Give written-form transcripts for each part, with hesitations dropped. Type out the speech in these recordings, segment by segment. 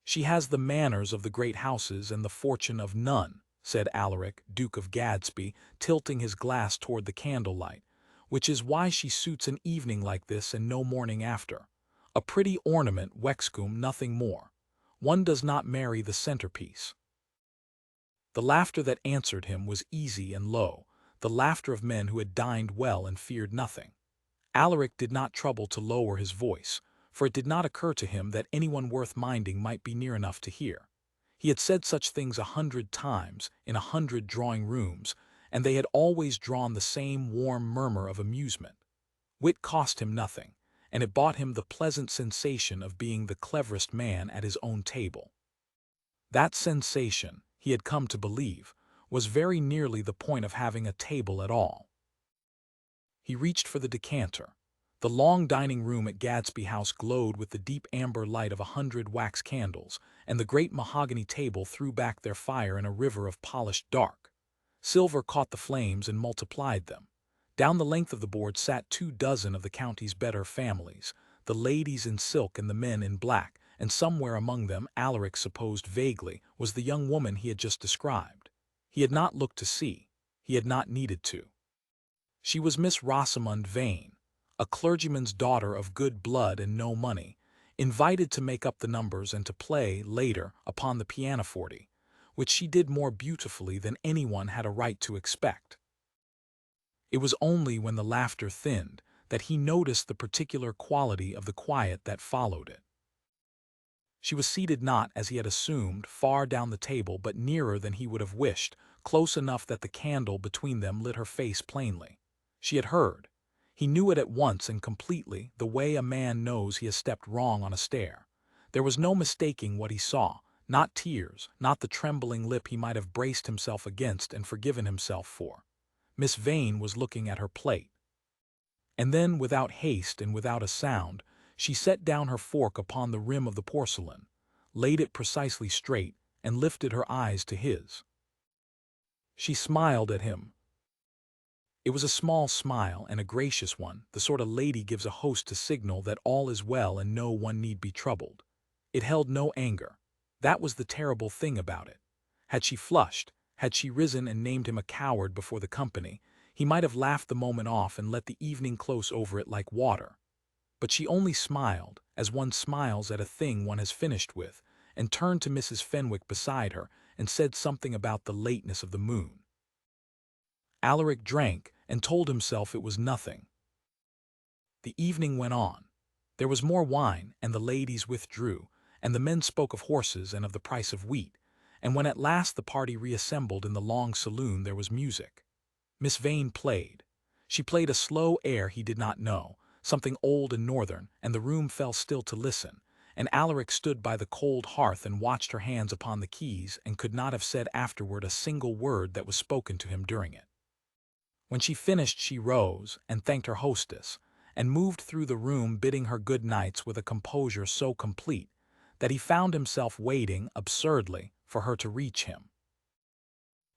"She has the manners of the great houses and the fortune of none," said Alaric, Duke of Gadsby, tilting his glass toward the candlelight, "which is why she suits an evening like this and no morning after. A pretty ornament, Wexcombe, nothing more. One does not marry the centerpiece." The laughter that answered him was easy and low, the laughter of men who had dined well and feared nothing. Alaric did not trouble to lower his voice, for it did not occur to him that anyone worth minding might be near enough to hear. He had said such things 100 times, in 100 drawing-rooms, and they had always drawn the same warm murmur of amusement. Wit cost him nothing, and it bought him the pleasant sensation of being the cleverest man at his own table. That sensation, he had come to believe, was very nearly the point of having a table at all. He reached for the decanter. The long dining room at Gadsby House glowed with the deep amber light of 100 wax candles, and the great mahogany table threw back their fire in a river of polished dark. Silver caught the flames and multiplied them. Down the length of the board sat 24 of the county's better families, the ladies in silk and the men in black, and somewhere among them, Alaric supposed vaguely, was the young woman he had just described. He had not looked to see. He had not needed to. She was Miss Rosamond Vane, a clergyman's daughter of good blood and no money, invited to make up the numbers and to play, later, upon the pianoforte, which she did more beautifully than anyone had a right to expect. It was only when the laughter thinned that he noticed the particular quality of the quiet that followed it. She was seated not, as he had assumed, far down the table, but nearer than he would have wished, close enough that the candle between them lit her face plainly. She had heard. He knew it at once and completely, the way a man knows he has stepped wrong on a stair. There was no mistaking what he saw, not tears, not the trembling lip he might have braced himself against and forgiven himself for. Miss Vane was looking at her plate. And then, without haste and without a sound, she set down her fork upon the rim of the porcelain, laid it precisely straight, and lifted her eyes to his. She smiled at him. It was a small smile and a gracious one, the sort a lady gives a host to signal that all is well and no one need be troubled. It held no anger. That was the terrible thing about it. Had she flushed, had she risen and named him a coward before the company, he might have laughed the moment off and let the evening close over it like water. But she only smiled, as one smiles at a thing one has finished with, and turned to Mrs. Fenwick beside her and said something about the lateness of the moon. Alaric drank and told himself it was nothing. The evening went on. There was more wine, and the ladies withdrew, and the men spoke of horses and of the price of wheat, and when at last the party reassembled in the long saloon there was music. Miss Vane played. She played a slow air he did not know, something old and northern, and the room fell still to listen, and Alaric stood by the cold hearth and watched her hands upon the keys and could not have said afterward a single word that was spoken to him during it. When she finished she rose and thanked her hostess, and moved through the room bidding her good nights with a composure so complete that he found himself waiting, absurdly, for her to reach him.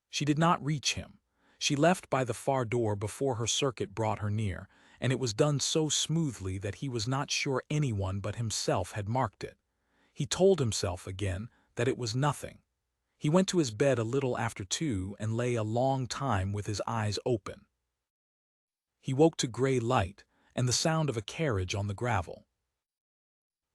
She did not reach him. She left by the far door before her circuit brought her near, and it was done so smoothly that he was not sure anyone but himself had marked it. He told himself again that it was nothing. He went to his bed a little after 2 and lay a long time with his eyes open. He woke to gray light and the sound of a carriage on the gravel.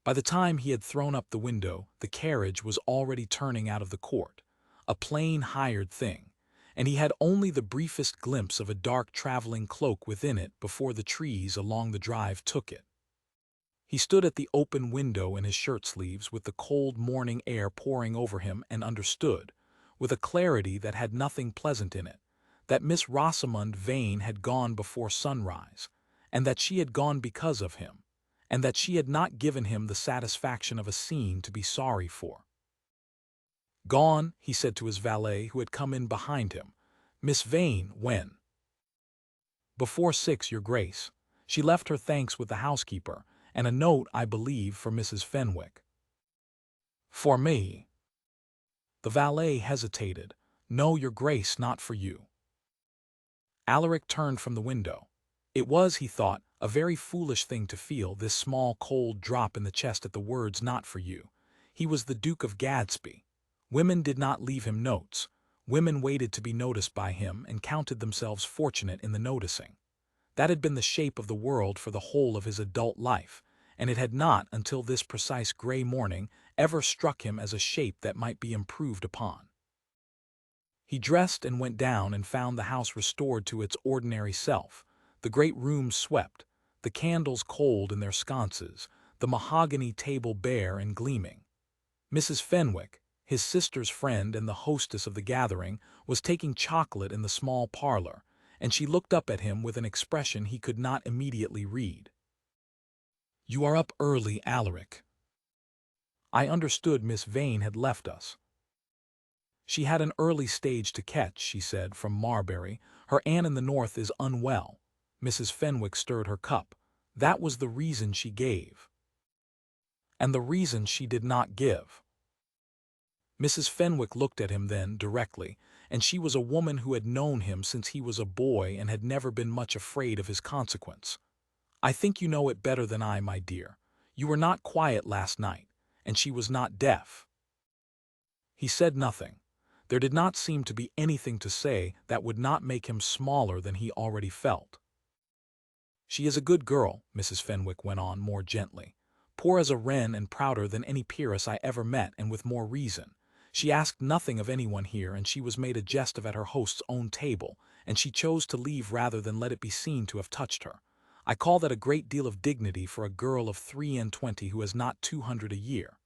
By the time he had thrown up the window, the carriage was already turning out of the court, a plain hired thing, and he had only the briefest glimpse of a dark traveling cloak within it before the trees along the drive took it. He stood at the open window in his shirt-sleeves with the cold morning air pouring over him and understood, with a clarity that had nothing pleasant in it, that Miss Rosamond Vane had gone before sunrise, and that she had gone because of him, and that she had not given him the satisfaction of a scene to be sorry for. "Gone," he said to his valet, who had come in behind him. "Miss Vane, when?" "Before 6, your grace. She left her thanks with the housekeeper, and a note, I believe, for Mrs. Fenwick." "For me?" The valet hesitated. "No, your grace, not for you." Alaric turned from the window. It was, he thought, a very foolish thing to feel, this small cold drop in the chest at the words "not for you." He was the Duke of Gadsby. Women did not leave him notes. Women waited to be noticed by him and counted themselves fortunate in the noticing. That had been the shape of the world for the whole of his adult life, and it had not, until this precise gray morning, ever struck him as a shape that might be improved upon. He dressed and went down and found the house restored to its ordinary self, the great rooms swept, the candles cold in their sconces, the mahogany table bare and gleaming. Mrs. Fenwick, his sister's friend and the hostess of the gathering, was taking chocolate in the small parlor, and she looked up at him with an expression he could not immediately read. "You are up early, Alaric." "I understood Miss Vane had left us." "She had an early stage to catch," she said, "from Marbury. Her aunt in the north is unwell." Mrs. Fenwick stirred her cup. "That was the reason she gave." "And the reason she did not give." Mrs. Fenwick looked at him then, directly, and she was a woman who had known him since he was a boy and had never been much afraid of his consequence. "I think you know it better than I, my dear. You were not quiet last night, and she was not deaf." He said nothing. There did not seem to be anything to say that would not make him smaller than he already felt. "She is a good girl," Mrs. Fenwick went on more gently. "Poor as a wren and prouder than any peeress I ever met, and with more reason. She asked nothing of anyone here, and she was made a jest of at her host's own table, and she chose to leave rather than let it be seen to have touched her. I call that a great deal of dignity for a girl of 23 who has not 200 a year."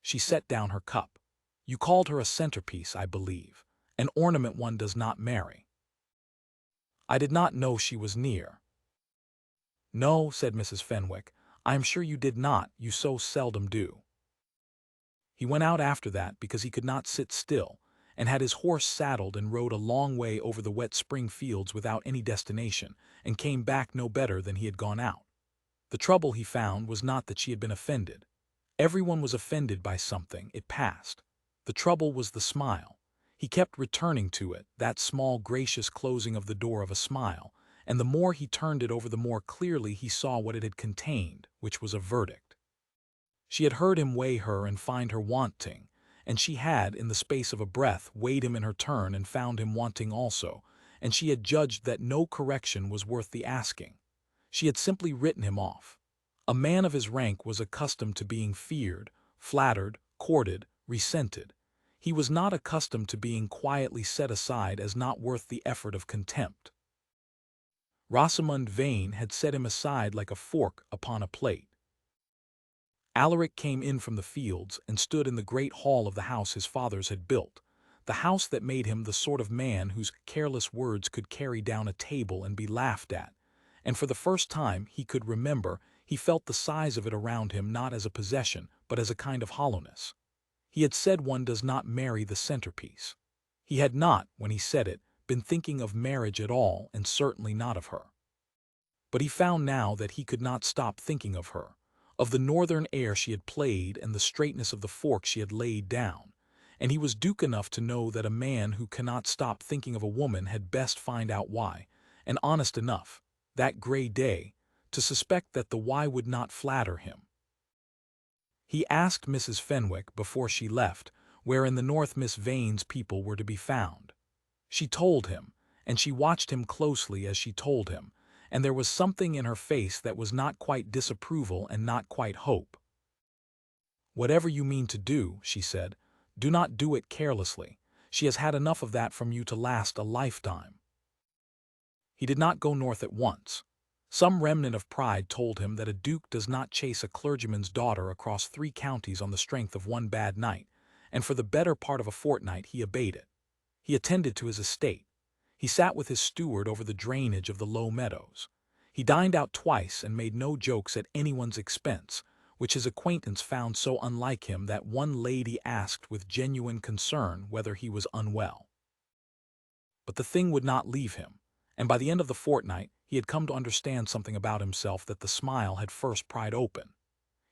She set down her cup. "You called her a centerpiece, I believe. An ornament one does not marry." "I did not know she was near." "No," said Mrs. Fenwick, "I am sure you did not, you so seldom do." He went out after that because he could not sit still, and had his horse saddled and rode a long way over the wet spring fields without any destination, and came back no better than he had gone out. The trouble, he found, was not that she had been offended. Everyone was offended by something, it passed. The trouble was the smile. He kept returning to it, that small gracious closing of the door of a smile, and the more he turned it over the more clearly he saw what it had contained, which was a verdict. She had heard him weigh her and find her wanting, and she had, in the space of a breath, weighed him in her turn and found him wanting also, and she had judged that no correction was worth the asking. She had simply written him off. A man of his rank was accustomed to being feared, flattered, courted, resented. He was not accustomed to being quietly set aside as not worth the effort of contempt. Rosamund Vane had set him aside like a fork upon a plate. Alaric came in from the fields and stood in the great hall of the house his fathers had built, the house that made him the sort of man whose careless words could carry down a table and be laughed at, and for the first time he could remember he felt the size of it around him not as a possession but as a kind of hollowness. He had said one does not marry the centerpiece. He had not, when he said it, been thinking of marriage at all, and certainly not of her. But he found now that he could not stop thinking of her, of the northern air she had played and the straightness of the fork she had laid down, and he was duke enough to know that a man who cannot stop thinking of a woman had best find out why, and honest enough, that gray day, to suspect that the why would not flatter him. He asked Mrs. Fenwick, before she left, where in the north Miss Vane's people were to be found. She told him, and she watched him closely as she told him, and there was something in her face that was not quite disapproval and not quite hope. "Whatever you mean to do," she said, "do not do it carelessly. She has had enough of that from you to last a lifetime." He did not go north at once. Some remnant of pride told him that a duke does not chase a clergyman's daughter across 3 counties on the strength of one bad night, and for the better part of a fortnight he obeyed it. He attended to his estate. He sat with his steward over the drainage of the low meadows. He dined out twice and made no jokes at anyone's expense, which his acquaintance found so unlike him that one lady asked with genuine concern whether he was unwell. But the thing would not leave him, and by the end of the fortnight he had come to understand something about himself that the smile had first pried open.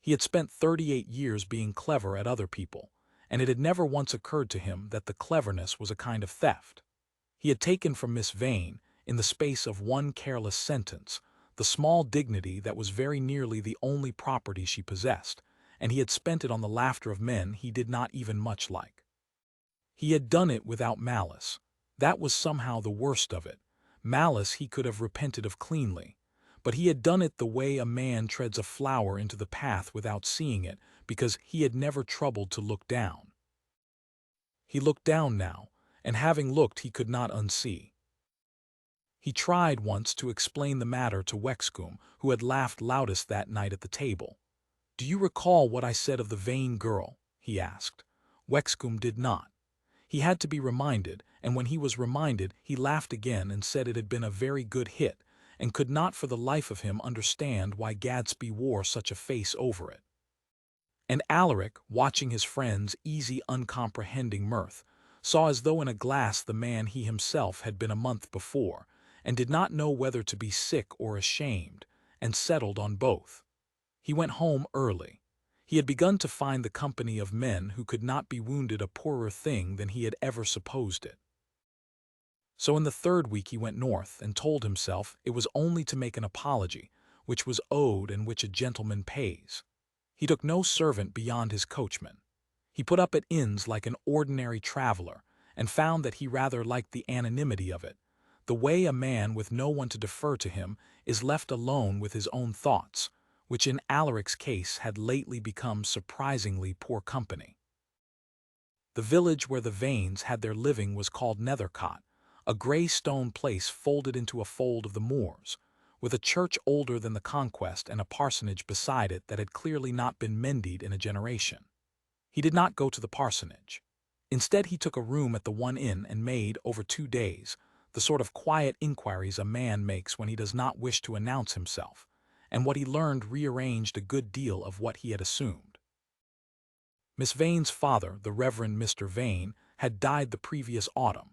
He had spent 38 years being clever at other people, and it had never once occurred to him that the cleverness was a kind of theft. He had taken from Miss Vane, in the space of one careless sentence, the small dignity that was very nearly the only property she possessed, and he had spent it on the laughter of men he did not even much like. He had done it without malice. That was somehow the worst of it. Malice he could have repented of cleanly. But he had done it the way a man treads a flower into the path without seeing it, because he had never troubled to look down. He looked down now, and having looked he could not unsee. He tried once to explain the matter to Wexcombe, who had laughed loudest that night at the table. "Do you recall what I said of the vain girl?" he asked. Wexcombe did not. He had to be reminded, and when he was reminded he laughed again and said it had been a very good hit, and could not for the life of him understand why Gadsby wore such a face over it. And Alaric, watching his friend's easy, uncomprehending mirth, saw as though in a glass the man he himself had been a month before, and did not know whether to be sick or ashamed, and settled on both. He went home early. He had begun to find the company of men who could not be wounded a poorer thing than he had ever supposed it. So in the third week he went north, and told himself it was only to make an apology, which was owed and which a gentleman pays. He took no servant beyond his coachman. He put up at inns like an ordinary traveler, and found that he rather liked the anonymity of it, the way a man with no one to defer to him is left alone with his own thoughts, which in Alaric's case had lately become surprisingly poor company. The village where the Vanes had their living was called Nethercot, a grey stone place folded into a fold of the moors, with a church older than the Conquest and a parsonage beside it that had clearly not been mended in a generation. He did not go to the parsonage. Instead he took a room at the one inn and made, over 2 days, the sort of quiet inquiries a man makes when he does not wish to announce himself, and what he learned rearranged a good deal of what he had assumed. Miss Vane's father, the Reverend Mr. Vane, had died the previous autumn.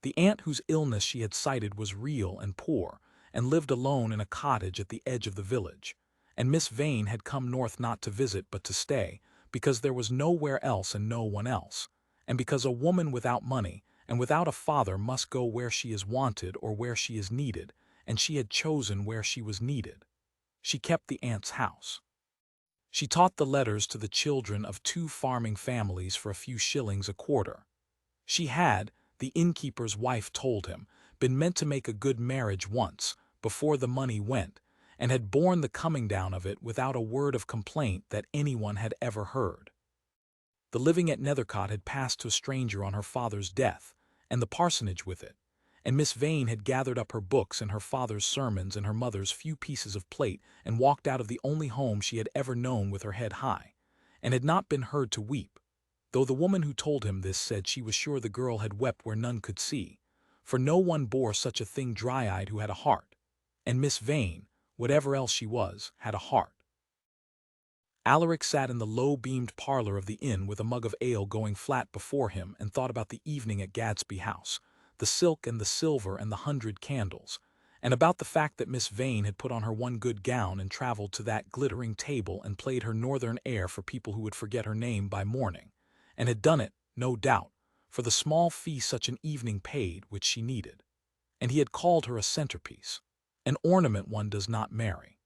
The aunt whose illness she had cited was real and poor, and lived alone in a cottage at the edge of the village, and Miss Vane had come north not to visit but to stay, because there was nowhere else and no one else, and because a woman without money and without a father must go where she is wanted or where she is needed, and she had chosen where she was needed. She kept the aunt's house. She taught the letters to the children of 2 farming families for a few shillings a quarter. She had, the innkeeper's wife told him, been meant to make a good marriage once, before the money went, and had borne the coming down of it without a word of complaint that anyone had ever heard. The living at Nethercot had passed to a stranger on her father's death, and the parsonage with it, and Miss Vane had gathered up her books and her father's sermons and her mother's few pieces of plate and walked out of the only home she had ever known with her head high, and had not been heard to weep, though the woman who told him this said she was sure the girl had wept where none could see, for no one bore such a thing dry-eyed who had a heart, and Miss Vane, whatever else she was, had a heart. Alaric sat in the low-beamed parlor of the inn with a mug of ale going flat before him and thought about the evening at Gadsby House, the silk and the silver and the 100 candles, and about the fact that Miss Vane had put on her one good gown and traveled to that glittering table and played her northern air for people who would forget her name by morning, and had done it, no doubt, for the small fee such an evening paid which she needed. And he had called her a centerpiece. An ornament one does not marry.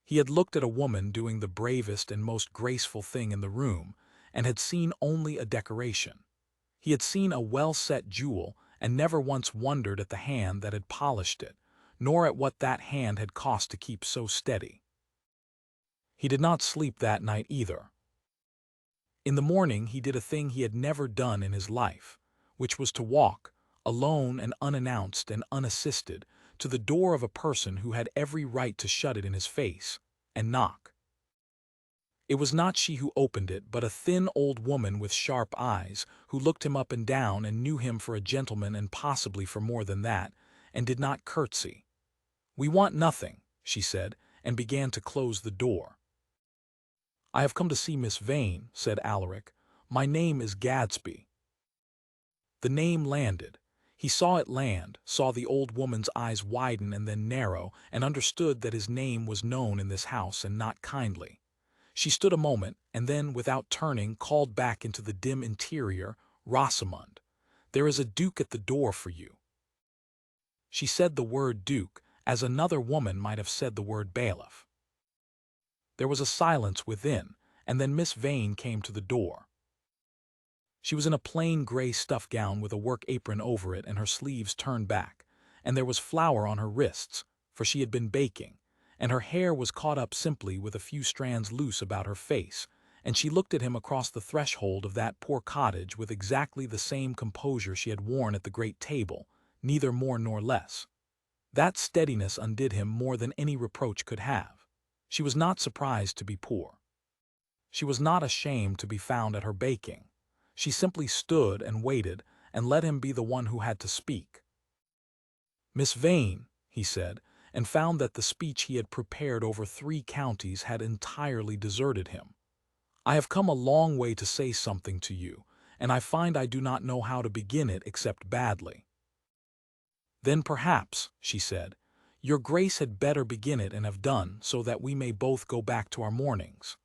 He had looked at a woman doing the bravest and most graceful thing in the room, and had seen only a decoration. He had seen a well-set jewel, and never once wondered at the hand that had polished it, nor at what that hand had cost to keep so steady. He did not sleep that night either. In the morning he did a thing he had never done in his life, which was to walk, alone and unannounced and unassisted, to the door of a person who had every right to shut it in his face, and knock. It was not she who opened it, but a thin old woman with sharp eyes, who looked him up and down and knew him for a gentleman and possibly for more than that, and did not curtsy. "We want nothing," she said, and began to close the door. "I have come to see Miss Vane," said Alaric. "My name is Gadsby." The name landed. He saw it land, saw the old woman's eyes widen and then narrow, and understood that his name was known in this house and not kindly. She stood a moment, and then, without turning, called back into the dim interior, "Rosamond, there is a duke at the door for you." She said the word duke, as another woman might have said the word bailiff. There was a silence within, and then Miss Vane came to the door. She was in a plain gray stuff gown with a work apron over it and her sleeves turned back, and there was flour on her wrists, for she had been baking, and her hair was caught up simply with a few strands loose about her face, and she looked at him across the threshold of that poor cottage with exactly the same composure she had worn at the great table, neither more nor less. That steadiness undid him more than any reproach could have. She was not surprised to be poor. She was not ashamed to be found at her baking. She simply stood and waited and let him be the one who had to speak. "Miss Vane," he said, and found that the speech he had prepared over 3 counties had entirely deserted him. "I have come a long way to say something to you, and I find I do not know how to begin it except badly." "Then perhaps," she said, "your grace had better begin it and have done, so that we may both go back to our mornings."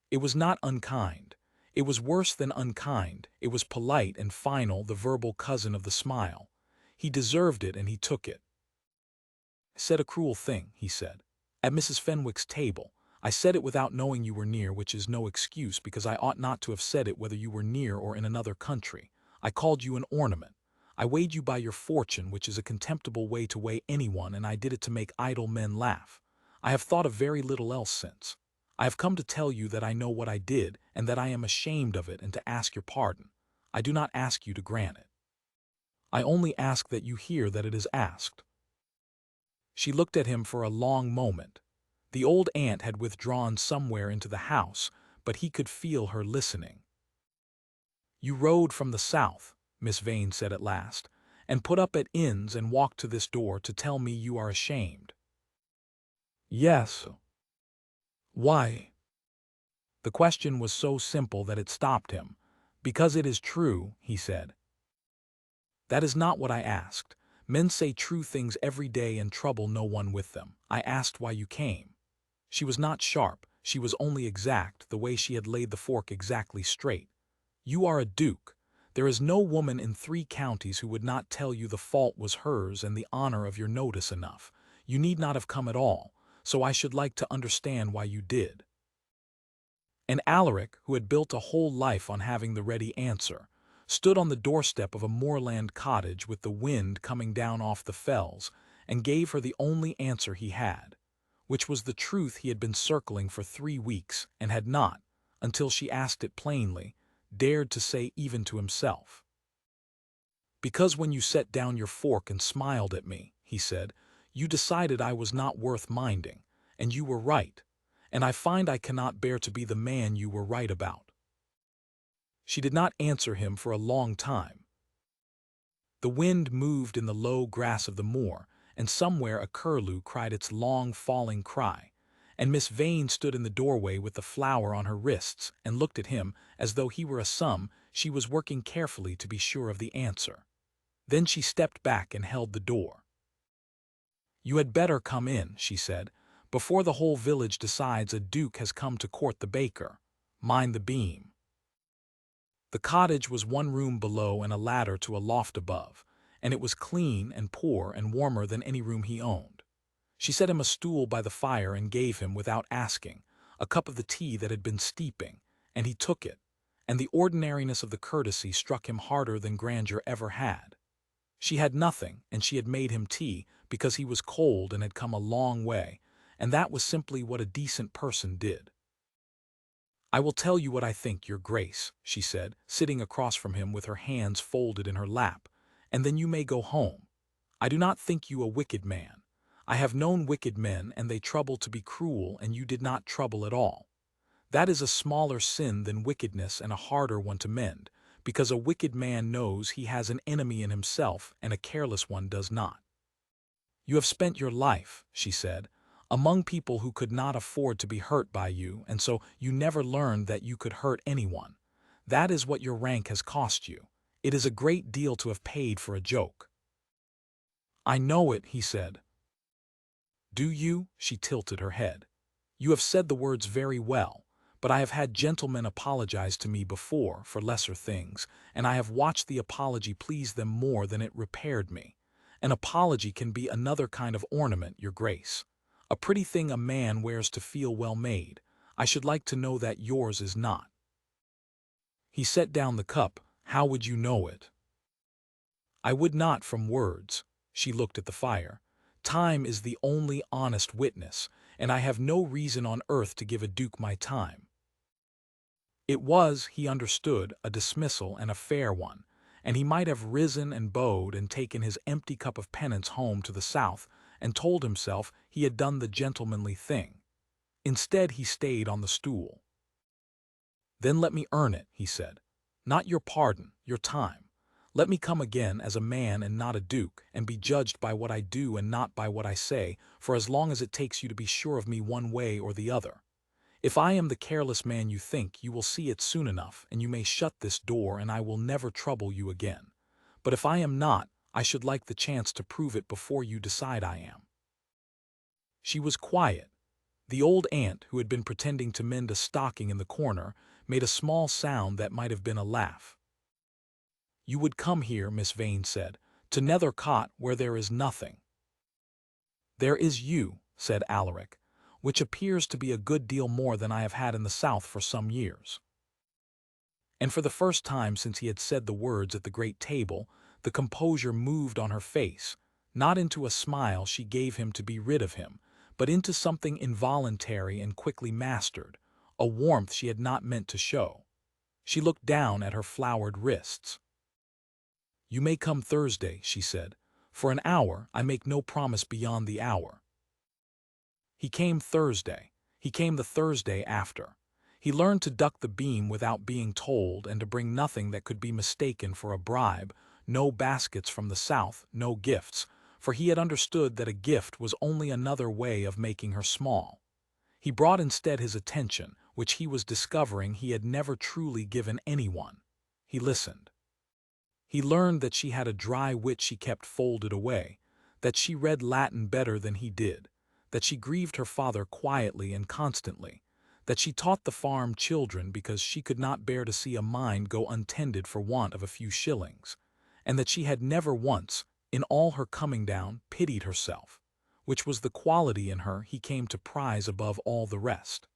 It was not unkind. It was worse than unkind. It was polite and final, the verbal cousin of the smile. He deserved it and he took it. "I said a cruel thing," he said, "at Mrs. Fenwick's table. I said it without knowing you were near, which is no excuse, because I ought not to have said it whether you were near or in another country. I called you an ornament. I weighed you by your fortune, which is a contemptible way to weigh anyone, and I did it to make idle men laugh. I have thought of very little else since. I have come to tell you that I know what I did, and that I am ashamed of it, and to ask your pardon. I do not ask you to grant it. I only ask that you hear that it is asked." She looked at him for a long moment. The old aunt had withdrawn somewhere into the house, but he could feel her listening. "You rode from the south," Miss Vane said at last, "and put up at inns and walked to this door to tell me you are ashamed." "Yes." "Why?" The question was so simple that it stopped him. "Because it is true," he said. "That is not what I asked. Men say true things every day and trouble no one with them. I asked why you came." She was not sharp, she was only exact, the way she had laid the fork exactly straight. "You are a duke. There is no woman in 3 counties who would not tell you the fault was hers and the honor of your notice enough. You need not have come at all, so I should like to understand why you did." And Alaric, who had built a whole life on having the ready answer, stood on the doorstep of a moorland cottage with the wind coming down off the fells, and gave her the only answer he had, which was the truth he had been circling for 3 weeks and had not, until she asked it plainly, dared to say even to himself. "Because when you set down your fork and smiled at me," he said, "you decided I was not worth minding, and you were right, and I find I cannot bear to be the man you were right about." She did not answer him for a long time. The wind moved in the low grass of the moor, and somewhere a curlew cried its long falling cry, and Miss Vane stood in the doorway with the flower on her wrists and looked at him as though he were a sum she was working carefully to be sure of the answer. Then she stepped back and held the door. "You had better come in," she said, "before the whole village decides a duke has come to court the baker. Mind the beam." The cottage was 1 room below and a ladder to a loft above, and it was clean and poor and warmer than any room he owned. She set him a stool by the fire and gave him, without asking, a cup of the tea that had been steeping, and he took it, and the ordinariness of the courtesy struck him harder than grandeur ever had. She had nothing, and she had made him tea because he was cold and had come a long way, and that was simply what a decent person did. "I will tell you what I think, your grace," she said, sitting across from him with her hands folded in her lap, "and then you may go home. I do not think you a wicked man. I have known wicked men, and they trouble to be cruel, and you did not trouble at all. That is a smaller sin than wickedness and a harder one to mend, because a wicked man knows he has an enemy in himself, and a careless one does not. You have spent your life," she said, "among people who could not afford to be hurt by you, and so you never learned that you could hurt anyone. That is what your rank has cost you. It is a great deal to have paid for a joke." "I know it," he said. "Do you?" She tilted her head. "You have said the words very well, but I have had gentlemen apologize to me before for lesser things, and I have watched the apology please them more than it repaired me. An apology can be another kind of ornament, your grace. A pretty thing a man wears to feel well made. I should like to know that yours is not." He set down the cup. "How would you know it?" "I would not from words." She looked at the fire. "Time is the only honest witness, and I have no reason on earth to give a duke my time." It was, he understood, a dismissal and a fair one, and he might have risen and bowed and taken his empty cup of penance home to the south and told himself he had done the gentlemanly thing. Instead, he stayed on the stool. "Then let me earn it," he said. "Not your pardon, your time. Let me come again as a man and not a duke, and be judged by what I do and not by what I say, for as long as it takes you to be sure of me one way or the other. If I am the careless man you think, you will see it soon enough, and you may shut this door and I will never trouble you again. But if I am not, I should like the chance to prove it before you decide I am." She was quiet. The old aunt, who had been pretending to mend a stocking in the corner, made a small sound that might have been a laugh. "You would come here," Miss Vane said, "to Nethercot where there is nothing." "There is you," said Alaric, "which appears to be a good deal more than I have had in the south for some years." And for the first time since he had said the words at the great table, the composure moved on her face, not into a smile she gave him to be rid of him, but into something involuntary and quickly mastered, a warmth she had not meant to show. She looked down at her floured wrists. "You may come Thursday," she said. "For an hour, I make no promise beyond the hour." He came Thursday. He came the Thursday after. He learned to duck the beam without being told and to bring nothing that could be mistaken for a bribe, no baskets from the south, no gifts, for he had understood that a gift was only another way of making her small. He brought instead his attention, which he was discovering he had never truly given anyone. He listened. He learned that she had a dry wit she kept folded away, that she read Latin better than he did, that she grieved her father quietly and constantly, that she taught the farm children because she could not bear to see a mind go untended for want of a few shillings, and that she had never once, in all her coming down, pitied herself, which was the quality in her he came to prize above all the rest.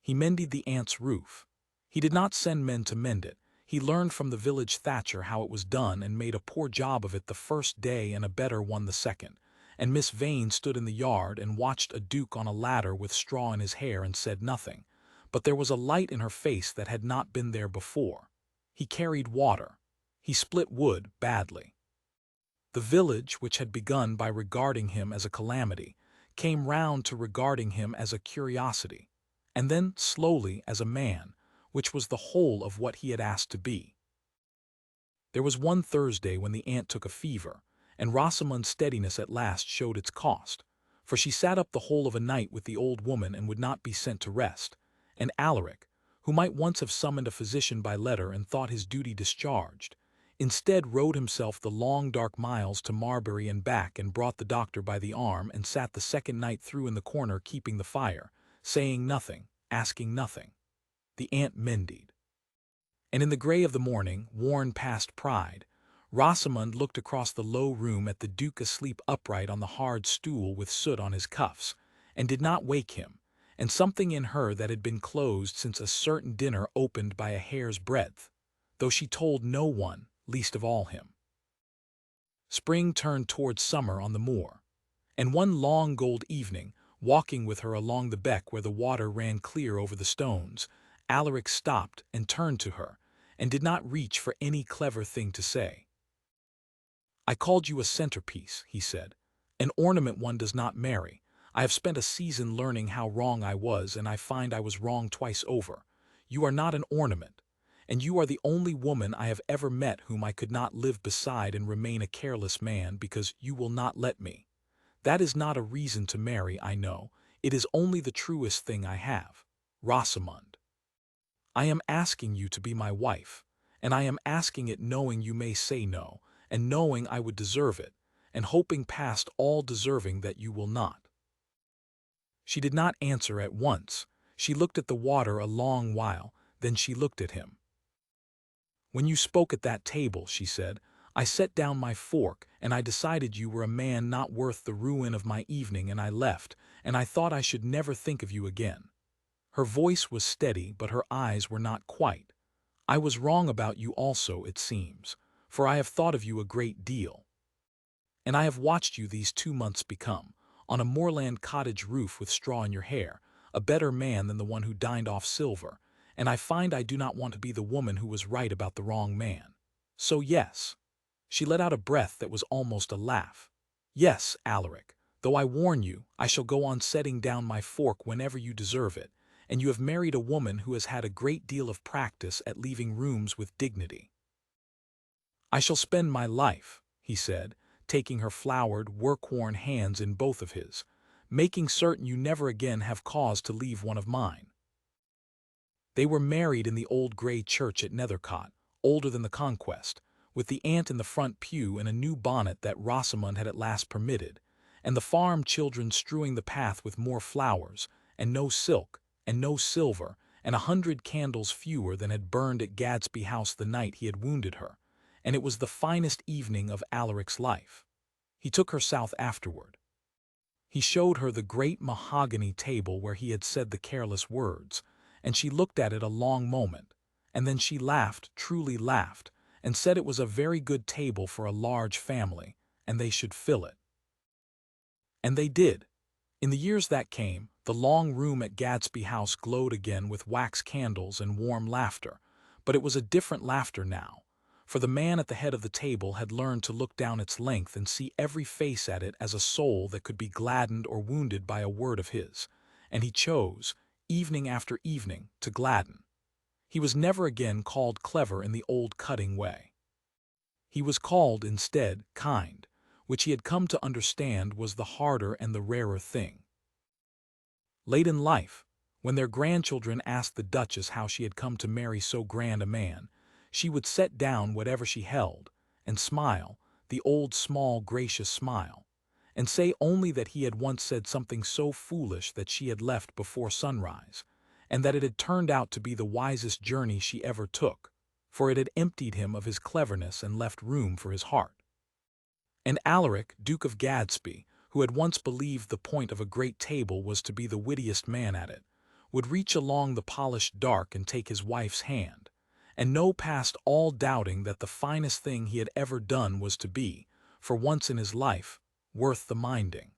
He mended the aunt's roof. He did not send men to mend it. He learned from the village thatcher how it was done and made a poor job of it the first day and a better one the second, and Miss Vane stood in the yard and watched a duke on a ladder with straw in his hair and said nothing, but there was a light in her face that had not been there before. He carried water. He split wood badly. The village, which had begun by regarding him as a calamity, came round to regarding him as a curiosity, and then slowly as a man, which was the whole of what he had asked to be. There was one Thursday when the aunt took a fever, and Rosamond's steadiness at last showed its cost, for she sat up the whole of a night with the old woman and would not be sent to rest, and Alaric, who might once have summoned a physician by letter and thought his duty discharged, instead rode himself the long dark miles to Marbury and back and brought the doctor by the arm and sat the second night through in the corner keeping the fire, saying nothing, asking nothing. The aunt mended. And in the grey of the morning, worn past pride, Rosamond looked across the low room at the Duke asleep upright on the hard stool with soot on his cuffs, and did not wake him, and something in her that had been closed since a certain dinner opened by a hair's breadth, though she told no one, least of all him. Spring turned towards summer on the moor, and one long gold evening, walking with her along the beck where the water ran clear over the stones, Alaric stopped and turned to her, and did not reach for any clever thing to say. "I called you a centerpiece," he said. "An ornament one does not marry. I have spent a season learning how wrong I was, and I find I was wrong twice over. You are not an ornament, and you are the only woman I have ever met whom I could not live beside and remain a careless man because you will not let me. That is not a reason to marry, I know. It is only the truest thing I have. Rosamond. I am asking you to be my wife, and I am asking it knowing you may say no, and knowing I would deserve it, and hoping past all deserving that you will not." She did not answer at once. She looked at the water a long while, then she looked at him. "When you spoke at that table," she said, "I set down my fork, and I decided you were a man not worth the ruin of my evening, and I left, and I thought I should never think of you again. Her voice was steady, but her eyes were not quite. "I was wrong about you also, it seems, for I have thought of you a great deal. And I have watched you these 2 months become, on a moorland cottage roof with straw in your hair, a better man than the one who dined off silver, and I find I do not want to be the woman who was right about the wrong man. So yes." She let out a breath that was almost a laugh. "Yes, Alaric, though I warn you, I shall go on setting down my fork whenever you deserve it, and you have married a woman who has had a great deal of practice at leaving rooms with dignity." "I shall spend my life," he said, taking her flowered, work-worn hands in both of his, "making certain you never again have cause to leave one of mine." They were married in the old grey church at Nethercot, older than the Conquest, with the aunt in the front pew in a new bonnet that Rosamond had at last permitted, and the farm children strewing the path with more flowers, and no silk, and no silver, and 100 candles fewer than had burned at Gadsby House the night he had wounded her, and it was the finest evening of Alaric's life. He took her south afterward. He showed her the great mahogany table where he had said the careless words, and she looked at it a long moment, and then she laughed, truly laughed, and said it was a very good table for a large family, and they should fill it. And they did. In the years that came, the long room at Gadsby House glowed again with wax candles and warm laughter, but it was a different laughter now, for the man at the head of the table had learned to look down its length and see every face at it as a soul that could be gladdened or wounded by a word of his, and he chose, evening after evening, to gladden. He was never again called clever in the old cutting way. He was called, instead, kind, which he had come to understand was the harder and the rarer thing. Late in life, when their grandchildren asked the Duchess how she had come to marry so grand a man, she would set down whatever she held, and smile, the old small gracious smile, and say only that he had once said something so foolish that she had left before sunrise, and that it had turned out to be the wisest journey she ever took, for it had emptied him of his cleverness and left room for his heart. And Alaric, Duke of Gadsby, who had once believed the point of a great table was to be the wittiest man at it, would reach along the polished dark and take his wife's hand, and know past all doubting that the finest thing he had ever done was to be, for once in his life, worth the minding.